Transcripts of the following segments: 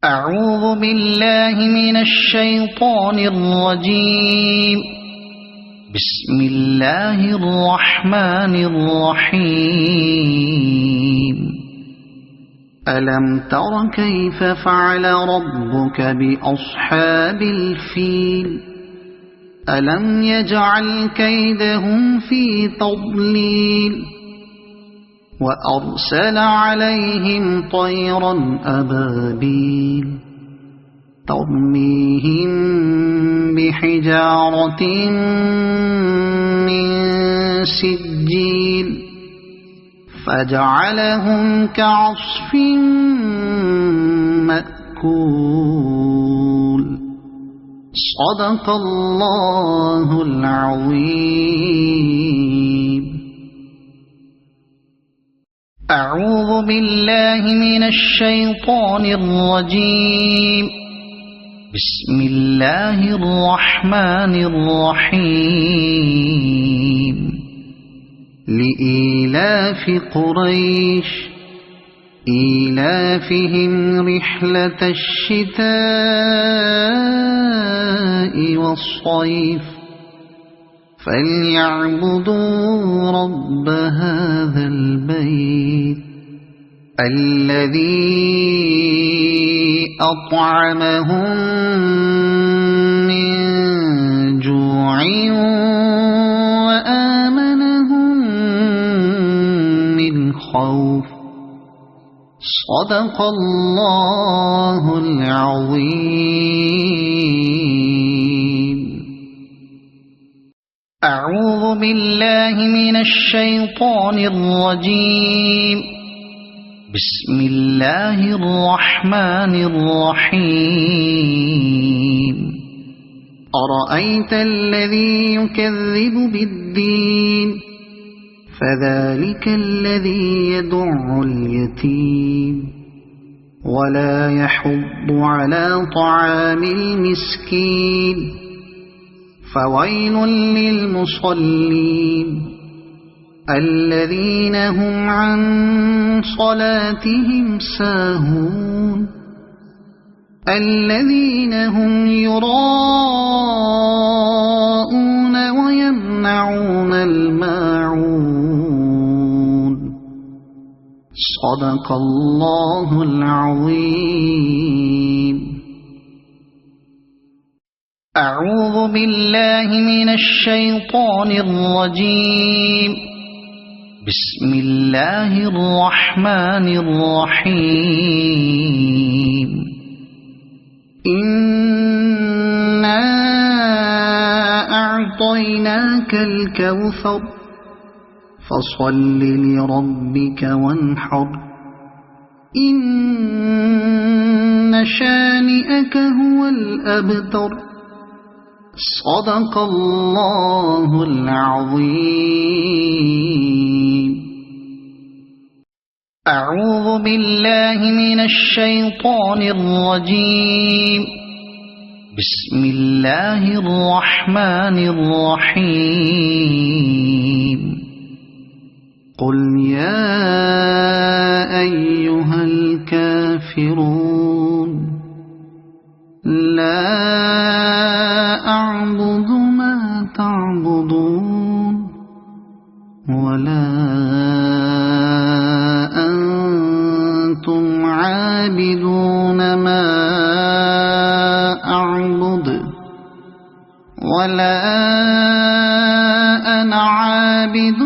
أعوذ بالله من الشيطان الرجيم. بسم الله الرحمن الرحيم. ألم تر كيف فعل ربك بأصحاب الفيل؟ ألم يجعل كيدهم في تضليل وأرسل عليهم طيرا أبابيل ترميهم بحجارة من سجيل فجعلهم كعصف مأكول. صدق الله العظيم. أعوذ بالله من الشيطان الرجيم. بسم الله الرحمن الرحيم. لإيلاف قريش إيلافهم رحلة الشتاء والصيف فليعبدوا رب هذا البيت الذي أطعمهم من جوع وآمنهم من خوف. صدق الله العظيم. أعوذ بالله من الشيطان الرجيم. بسم الله الرحمن الرحيم. أرأيت الذي يكذب بالدين فذلك الذي يدع اليتيم ولا يحض على طعام المسكين فويل للمصلين الذين هم عن صلاتهم ساهون الذين هم يراءون ويمنعون الماعون. صدق الله العظيم. أعوذ بالله من الشيطان الرجيم. بسم الله الرحمن الرحيم. إنا أعطيناك الكوثر فصل لربك وانحر إن شانئك هو الأبتر. صدق الله العظيم. أعوذ بالله من الشيطان الرجيم. بسم الله الرحمن الرحيم. قل يا أيها الكافرون لا أعبد ما تعبدون ولا أنتم عابدون ما أعبد ولا أنا عابد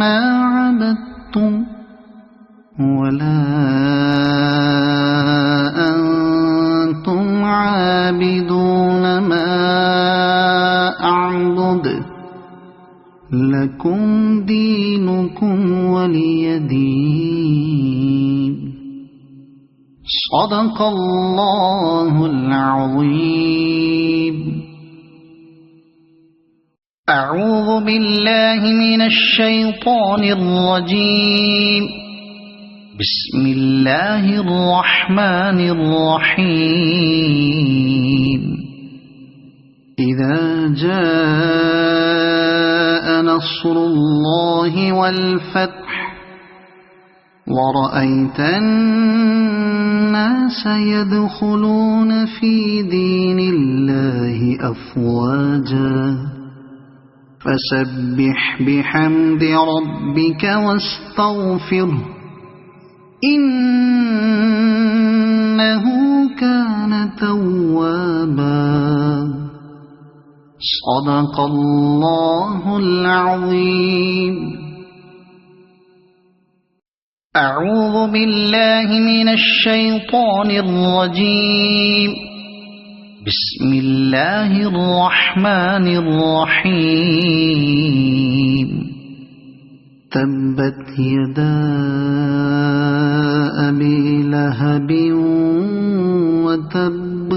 ما عبدتم ولا أنتم عابدون ما أعبد لكم دينكم ولي دين. صدق الله العظيم. أعوذ بالله من الشيطان الرجيم. بسم الله الرحمن الرحيم. إذا جاء نصر الله والفتح ورأيت الناس يدخلون في دين الله أفواجا فسبح بحمد ربك واستغفره إنه كان توابا صدق الله العظيم. أعوذ بالله من الشيطان الرجيم. بسم الله الرحمن الرحيم. تبت يدا أبي لهب وتب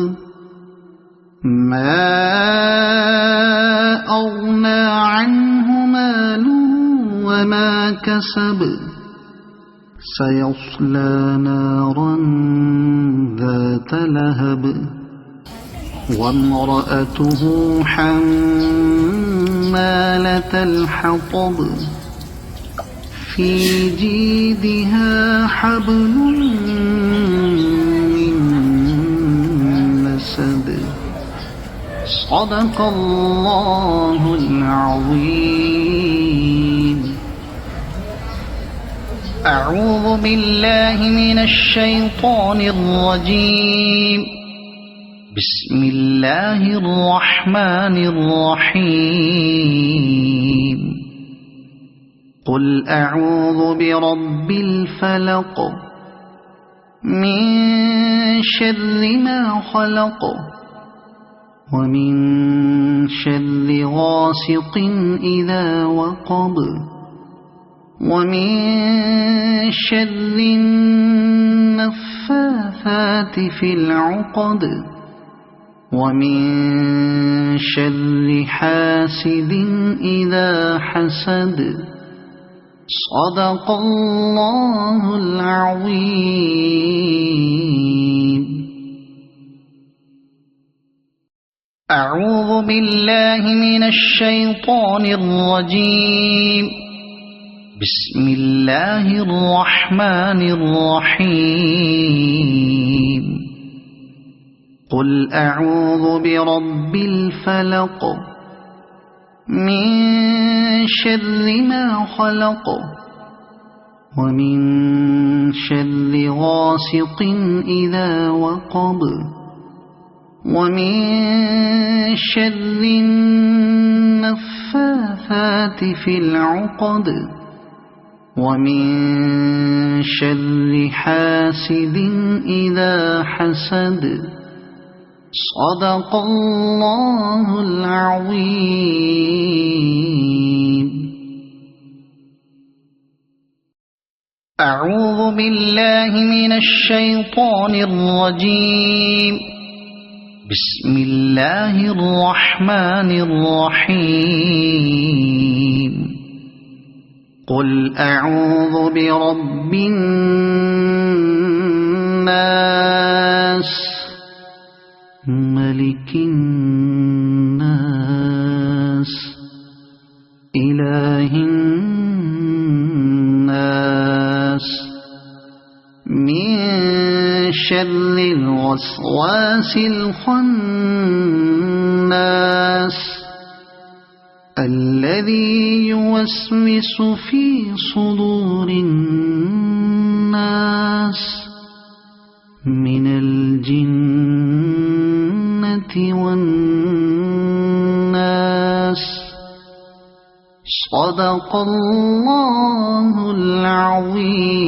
ما أغنى عنه ماله وما كسب سيصلى نارا ذات لهب وامرأته حمالة الحطب في جيدها حبل من مسد صدق الله العظيم. أعوذ بالله من الشيطان الرجيم. بسم الله الرحمن الرحيم. قل أعوذ برب الفلق من شر ما خلق ومن شر غاسق إذا وقب ومن شر النفاثات في العقد ومن شر حاسد إذا حسد صدق الله العظيم. أعوذ بالله من الشيطان الرجيم. بسم الله الرحمن الرحيم. قل أعوذ برب الفلق من شر ما خلق ومن شر غاسق إذا وقب ومن شر النفاثات في العقد ومن شر حاسد إذا حسد صدق الله العظيم. أعوذ بالله من الشيطان الرجيم. بسم الله الرحمن الرحيم. قل أعوذ برب الناس ملك الناس إله الناس من شر الوسواس الخناس الذي يوسوس في صدور الناس من الجنة والناس صدق الله العظيم.